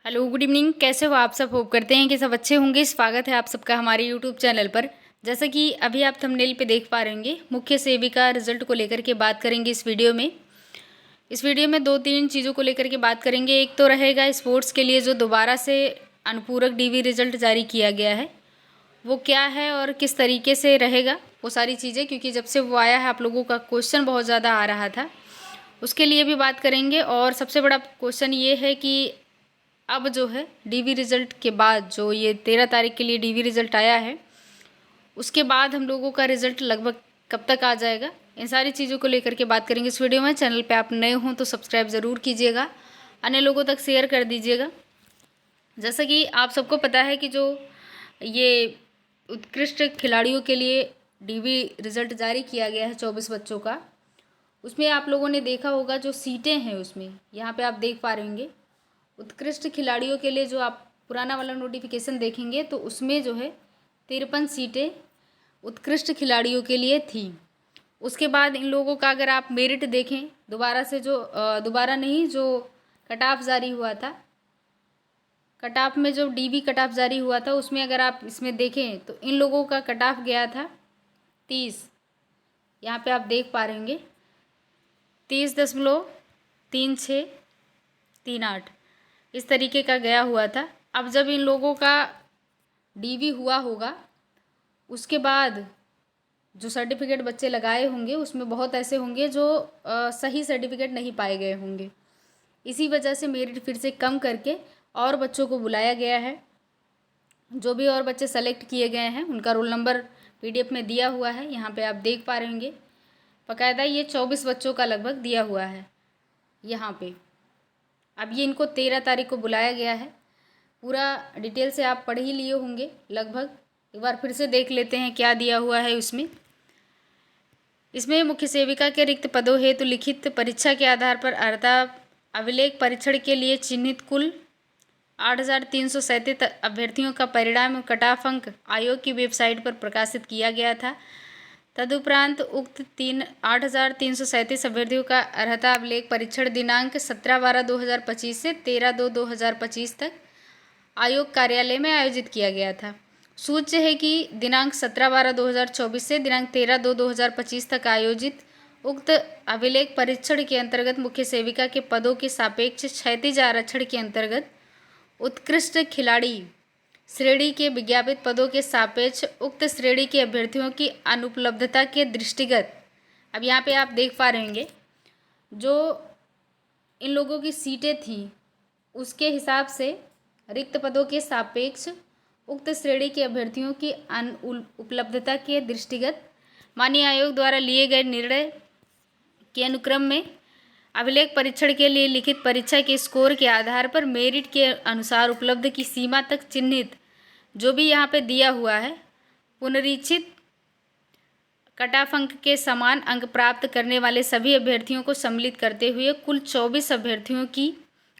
Hello good evening. कैसे हो आप सब? होप करते हैं कि सब अच्छे होंगे। स्वागत है आप सबका हमारे यूट्यूब चैनल पर। जैसा कि अभी आप थंबनेल पे देख पा रहे होंगे, मुख्य सेविका रिजल्ट को लेकर के बात करेंगे इस वीडियो में। इस वीडियो में दो तीन चीज़ों को लेकर के बात करेंगे। एक तो रहेगा स्पोर्ट्स के लिए जो दोबारा से अनुपूरक डीवी रिजल्ट जारी किया गया है, वो क्या है और किस तरीके से रहेगा, वो सारी चीज़ें, क्योंकि जब से वो आया है आप लोगों का क्वेश्चन बहुत ज़्यादा आ रहा था, उसके लिए भी बात करेंगे। और सबसे बड़ा क्वेश्चन ये है कि अब जो है डीवी रिज़ल्ट के बाद जो ये 13 तारीख के लिए डीवी रिज़ल्ट आया है, उसके बाद हम लोगों का रिज़ल्ट लगभग कब तक आ जाएगा, इन सारी चीज़ों को लेकर के बात करेंगे इस वीडियो में। चैनल पे आप नए हों तो सब्सक्राइब ज़रूर कीजिएगा, अन्य लोगों तक शेयर कर दीजिएगा। जैसा कि आप सबको पता है कि जो ये उत्कृष्ट खिलाड़ियों के लिए डीवी रिज़ल्ट जारी किया गया है 24 बच्चों का, उसमें आप लोगों ने देखा होगा जो सीटें हैं उसमें यहाँ पे आप देख पा रहे होंगे, उत्कृष्ट खिलाड़ियों के लिए जो आप पुराना वाला नोटिफिकेशन देखेंगे तो उसमें जो है 53 सीटें उत्कृष्ट खिलाड़ियों के लिए थी। उसके बाद इन लोगों का अगर आप मेरिट देखें, दोबारा से जो दोबारा नहीं, जो कट ऑफ जारी हुआ था, कट ऑफ में जो डीवी कट ऑफ जारी हुआ था उसमें अगर आप इसमें देखें तो इन लोगों का कट ऑफ गया था 30। यहाँ पे आप देख पा रहे होंगे 30.3638 इस तरीके का गया हुआ था। अब जब इन लोगों का डीवी हुआ होगा, उसके बाद जो सर्टिफिकेट बच्चे लगाए होंगे उसमें बहुत ऐसे होंगे जो सही सर्टिफिकेट नहीं पाए गए होंगे। इसी वजह से मेरिट फिर से कम करके और बच्चों को बुलाया गया है। जो भी और बच्चे सेलेक्ट किए गए हैं उनका रोल नंबर पीडीएफ में दिया हुआ है, यहाँ पे आप देख पा रहे होंगे। बाकायदा ये 24 बच्चों का लगभग दिया हुआ है यहाँ पे। अब ये इनको 13 तारीख को बुलाया गया है। पूरा डिटेल से आप पढ़ ही लिए होंगे लगभग, एक बार फिर से देख लेते हैं क्या दिया हुआ है उसमें। इसमें मुख्य सेविका के रिक्त पदों हेतु लिखित परीक्षा के आधार पर अर्हता अभिलेख परीक्षण के लिए चिन्हित कुल 8,337 अभ्यर्थियों का परिणाम कट ऑफ अंक आयोग की वेबसाइट पर प्रकाशित किया गया था। तदुपरांत उक्त 8,337 अभ्यर्थियों का अर्हता अभिलेख परीक्षण दिनांक 17/12/2025 से 13/2/2025 तक आयोग कार्यालय में आयोजित किया गया था। सूच्य है कि दिनांक 17/12/2024 से दिनांक 13/2/2025 तक आयोजित उक्त अभिलेख परीक्षण के अंतर्गत मुख्य सेविका के पदों के सापेक्ष क्षैतिज आरक्षण के अंतर्गत उत्कृष्ट खिलाड़ी श्रेणी के विज्ञापित पदों के सापेक्ष उक्त श्रेणी के अभ्यर्थियों की अनुपलब्धता के दृष्टिगत, अब यहाँ पे आप देख पा रहे होंगे जो इन लोगों की सीटें थी उसके हिसाब से रिक्त पदों के सापेक्ष उक्त श्रेणी के अभ्यर्थियों की अनुपलब्धता के दृष्टिगत माननीय आयोग द्वारा लिए गए निर्णय के अनुक्रम में अभिलेख परीक्षण के लिए लिखित परीक्षा के स्कोर के आधार पर मेरिट के अनुसार उपलब्ध की सीमा तक चिन्हित जो भी यहाँ पे दिया हुआ है पुनरीक्षित कट ऑफ अंक के समान अंक प्राप्त करने वाले सभी अभ्यर्थियों को सम्मिलित करते हुए कुल 24 अभ्यर्थियों की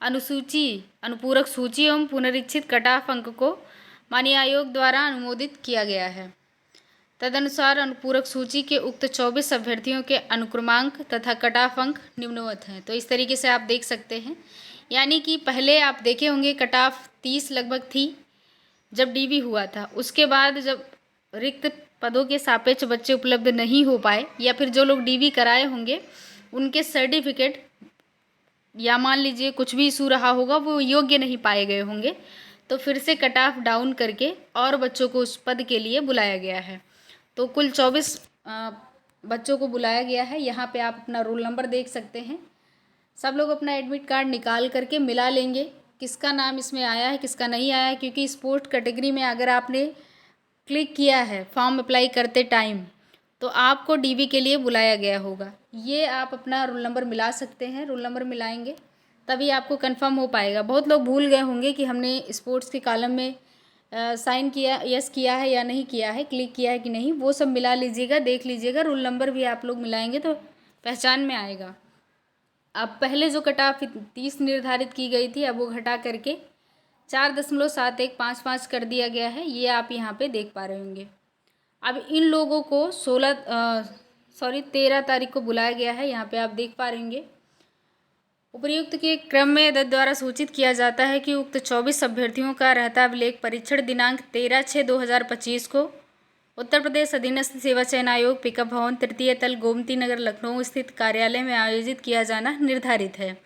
अनुसूची, अनुपूरक सूची एवं पुनरीक्षित कट ऑफ अंक को माननीय आयोग द्वारा अनुमोदित किया गया है। तदनुसार अनुपूरक सूची के उक्त 24 अभ्यर्थियों के अनुक्रमांक तथा कट ऑफ अंक निम्नवत हैं। तो इस तरीके से आप देख सकते हैं, यानी कि पहले आप देखे होंगे कट ऑफ 30 लगभग थी जब डीवी हुआ था। उसके बाद जब रिक्त पदों के सापेक्ष बच्चे उपलब्ध नहीं हो पाए या फिर जो लोग डीवी कराए होंगे उनके सर्टिफिकेट या मान लीजिए कुछ भी इशू रहा होगा, वो योग्य नहीं पाए गए होंगे, तो फिर से कट ऑफ डाउन करके और बच्चों को उस पद के लिए बुलाया गया है। तो कुल 24 बच्चों को बुलाया गया है। यहाँ पे आप अपना रोल नंबर देख सकते हैं। सब लोग अपना एडमिट कार्ड निकाल करके मिला लेंगे किसका नाम इसमें आया है किसका नहीं आया है, क्योंकि स्पोर्ट कैटेगरी में अगर आपने क्लिक किया है फॉर्म अप्लाई करते टाइम तो आपको डीवी के लिए बुलाया गया होगा। ये आप अपना रोल नंबर मिला सकते हैं, रोल नंबर मिलाएंगे तभी आपको कंफर्म हो पाएगा। बहुत लोग भूल गए होंगे कि हमने स्पोर्ट्स के कॉलम में साइन किया, यस किया है या नहीं किया है, क्लिक किया है कि नहीं, वो सब मिला लीजिएगा, देख लीजिएगा। रोल नंबर भी आप लोग मिलाएंगे तो पहचान में आएगा। अब पहले जो कट ऑफ 30 निर्धारित की गई थी, अब वो घटा करके 4.7155 कर दिया गया है। ये आप यहाँ पे देख पा रहे होंगे। अब इन लोगों को 13 तारीख को बुलाया गया है। यहाँ पे आप देख पा रहे होंगे उपर्युक्त के क्रम में दत्त द्वारा सूचित किया जाता है कि उक्त 24 अभ्यर्थियों का रहता अभिलेख परीक्षण दिनांक 13/6/2025 को उत्तर प्रदेश अधीनस्थ सेवा चयन आयोग पिकअप भवन तृतीय तल गोमती नगर लखनऊ स्थित कार्यालय में आयोजित किया जाना निर्धारित है।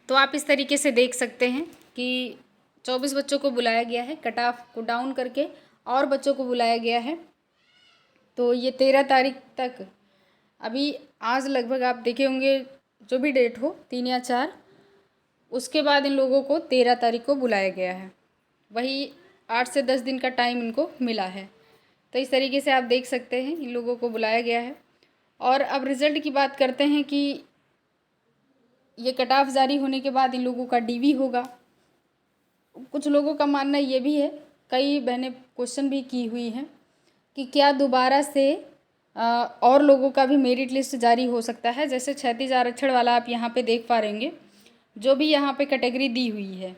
तो आप इस तरीके से देख सकते हैं कि 24 बच्चों को बुलाया गया है, कट ऑफ को डाउन करके और बच्चों को बुलाया गया है। तो ये 13 तारीख तक, अभी आज लगभग आप देखे होंगे जो भी डेट हो 3 या 4, उसके बाद इन लोगों को 13 तारीख को बुलाया गया है। वही 8 से 10 दिन का टाइम इनको मिला है। तो इस तरीके से आप देख सकते हैं इन लोगों को बुलाया गया है। और अब रिज़ल्ट की बात करते हैं कि ये कट ऑफ जारी होने के बाद इन लोगों का डीवी होगा। कुछ लोगों का मानना ये भी है, कई बहनें क्वेश्चन भी की हुई हैं कि क्या दोबारा से और लोगों का भी मेरिट लिस्ट जारी हो सकता है। जैसे क्षैतिज आरक्षण वाला आप यहाँ पे देख पा रहेंगे, जो भी यहाँ पे कैटेगरी दी हुई है,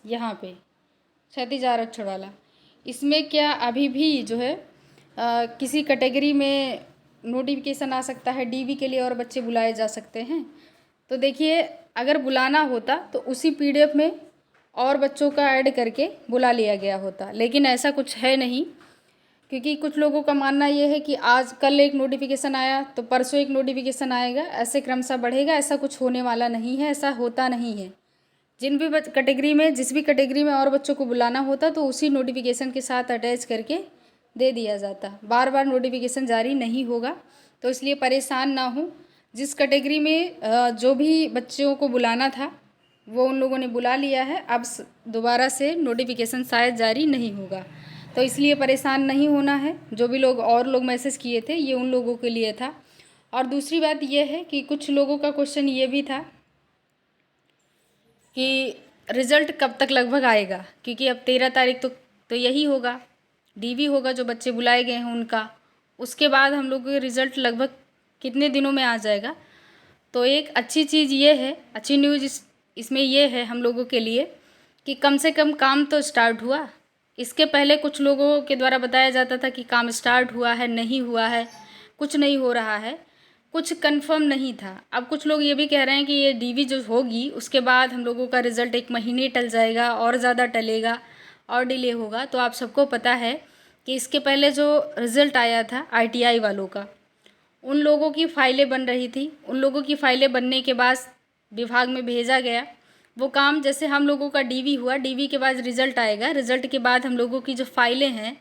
यहाँ पे क्षैतिज आरक्षण वाला, इसमें क्या अभी भी जो है किसी कैटेगरी में नोटिफिकेशन आ सकता है डीवी के लिए और बच्चे बुलाए जा सकते हैं। तो देखिए, अगर बुलाना होता तो उसी पीडीएफ में और बच्चों का ऐड करके बुला लिया गया होता, लेकिन ऐसा कुछ है नहीं। क्योंकि कुछ लोगों का मानना ये है कि आज कल एक नोटिफिकेशन आया तो परसों एक नोटिफिकेशन आएगा, ऐसे क्रमशः बढ़ेगा। ऐसा कुछ होने वाला नहीं है, ऐसा होता नहीं है। जिन भी कैटेगरी में, जिस भी कैटेगरी में और बच्चों को बुलाना होता तो उसी नोटिफिकेशन के साथ अटैच करके दे दिया जाता। बार बार नोटिफिकेशन जारी नहीं होगा, तो इसलिए परेशान ना हो। जिस कैटेगरी में जो भी बच्चों को बुलाना था वो उन लोगों ने बुला लिया है। अब दोबारा से नोटिफिकेशन शायद जारी नहीं होगा, तो इसलिए परेशान नहीं होना है। जो भी लोग और लोग मैसेज किए थे, ये उन लोगों के लिए था। और दूसरी बात ये है कि कुछ लोगों का क्वेश्चन ये भी था कि रिज़ल्ट कब तक लगभग आएगा, क्योंकि अब 13 तारीख तो यही होगा, डीवी होगा जो बच्चे बुलाए गए हैं उनका। उसके बाद हम लोग को रिज़ल्ट लगभग कितने दिनों में आ जाएगा। तो एक अच्छी चीज़ ये है, अच्छी न्यूज़ इसमें ये है हम लोगों के लिए कि कम से कम काम तो स्टार्ट हुआ। इसके पहले कुछ लोगों के द्वारा बताया जाता था कि काम स्टार्ट हुआ है, नहीं हुआ है, कुछ नहीं हो रहा है, कुछ कंफर्म नहीं था। अब कुछ लोग ये भी कह रहे हैं कि ये डीवी जो होगी उसके बाद हम लोगों का रिज़ल्ट 1 महीने टल जाएगा और ज़्यादा टलेगा और डिले होगा। तो आप सबको पता है कि इसके पहले जो रिज़ल्ट आया था आईटीआई वालों का, उन लोगों की फ़ाइलें बन रही थी। उन लोगों की फ़ाइलें बनने के बाद विभाग में भेजा गया। वो काम जैसे हम लोगों का डीवी हुआ, डीवी के बाद रिज़ल्ट आएगा, रिज़ल्ट के बाद हम लोगों की जो फ़ाइलें हैं,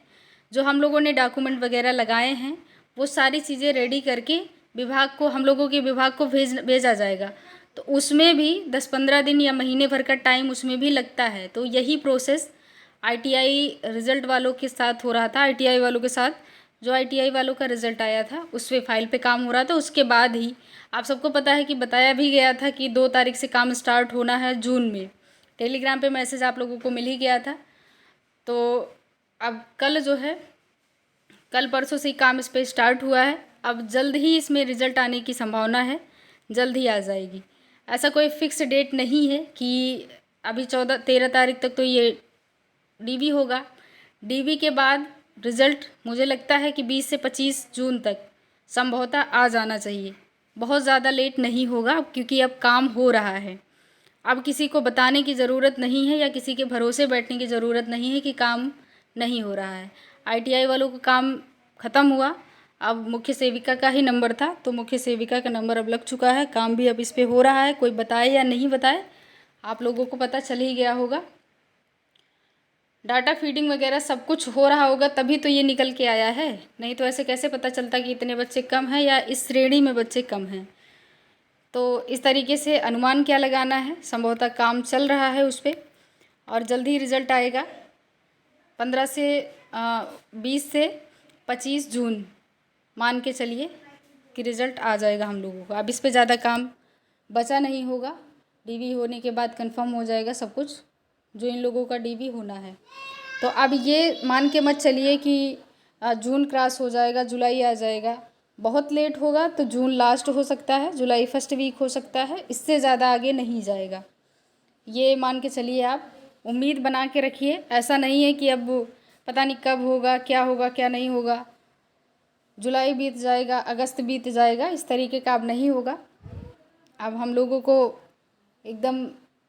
जो हम लोगों ने डॉक्यूमेंट वगैरह लगाए हैं, वो सारी चीज़ें रेडी करके विभाग को, हम लोगों के विभाग को भेजा जाएगा। तो उसमें भी 10-15 दिन या महीने भर का टाइम उसमें भी लगता है। तो यही प्रोसेस आईटीआई रिज़ल्ट वालों के साथ हो रहा था। आईटीआई वालों के साथ, जो आईटीआई वालों का रिज़ल्ट आया था उस पे फाइल पे काम हो रहा था। उसके बाद ही आप सबको पता है कि बताया भी गया था कि 2 तारीख से काम स्टार्ट होना है जून में। टेलीग्राम पे मैसेज आप लोगों को मिल ही गया था। तो अब कल जो है, कल परसों से ही काम इस पर स्टार्ट हुआ है। अब जल्द ही इसमें रिज़ल्ट आने की संभावना है, जल्द ही आ जाएगी। ऐसा कोई फिक्स डेट नहीं है कि अभी 13 तारीख तक तो ये डीवी होगा। डीवी के बाद रिज़ल्ट मुझे लगता है कि 20 से 25 जून तक संभवतः आ जाना चाहिए। बहुत ज़्यादा लेट नहीं होगा, क्योंकि अब काम हो रहा है। अब किसी को बताने की ज़रूरत नहीं है या किसी के भरोसे बैठने की ज़रूरत नहीं है कि काम नहीं हो रहा है। आईटीआई वालों का काम ख़त्म हुआ, अब मुख्य सेविका का ही नंबर था, तो मुख्य सेविका का नंबर अब लग चुका है। काम भी अब इस पर हो रहा है। कोई बताए या नहीं बताए, आप लोगों को पता चल ही गया होगा। डाटा फीडिंग वगैरह सब कुछ हो रहा होगा, तभी तो ये निकल के आया है। नहीं तो ऐसे कैसे पता चलता कि इतने बच्चे कम हैं या इस श्रेणी में बच्चे कम हैं। तो इस तरीके से अनुमान क्या लगाना है, संभवतः काम चल रहा है उस पर और जल्द ही रिज़ल्ट आएगा। 20 से 25 जून मान के चलिए कि रिज़ल्ट आ जाएगा हम लोगों को। अब इस पे ज़्यादा काम बचा नहीं होगा। डीवी होने के बाद कंफर्म हो जाएगा सब कुछ, जो इन लोगों का डीवी होना है। तो अब ये मान के मत चलिए कि जून क्रॉस हो जाएगा, जुलाई आ जाएगा। बहुत लेट होगा तो जून लास्ट हो सकता है, जुलाई फर्स्ट वीक हो सकता है, इससे ज़्यादा आगे नहीं जाएगा। ये मान के चलिए, आप उम्मीद बना के रखिए। ऐसा नहीं है कि अब पता नहीं कब होगा, क्या नहीं होगा, जुलाई बीत जाएगा, अगस्त बीत जाएगा, इस तरीके का अब नहीं होगा। अब हम लोगों को एकदम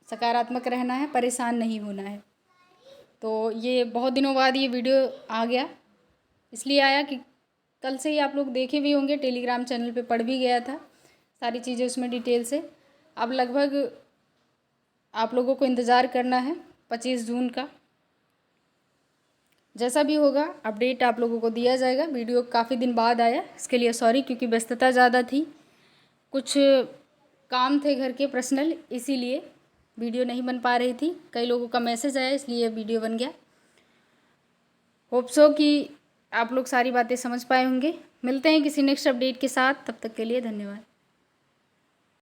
सकारात्मक रहना है, परेशान नहीं होना है। तो ये बहुत दिनों बाद ये वीडियो आ गया, इसलिए आया कि कल से ही आप लोग देखे भी होंगे, टेलीग्राम चैनल पे पढ़ भी गया था सारी चीज़ें उसमें डिटेल से। अब लगभग आप लोगों को इंतज़ार करना है 25 जून का। जैसा भी होगा अपडेट आप लोगों को दिया जाएगा। वीडियो काफ़ी दिन बाद आया, इसके लिए सॉरी, क्योंकि व्यस्तता ज़्यादा थी, कुछ काम थे घर के पर्सनल, इसीलिए वीडियो नहीं बन पा रही थी। कई लोगों का मैसेज आया, इसलिए वीडियो बन गया। होप सो कि आप लोग सारी बातें समझ पाए होंगे। मिलते हैं किसी नेक्स्ट अपडेट के साथ, तब तक के लिए धन्यवाद।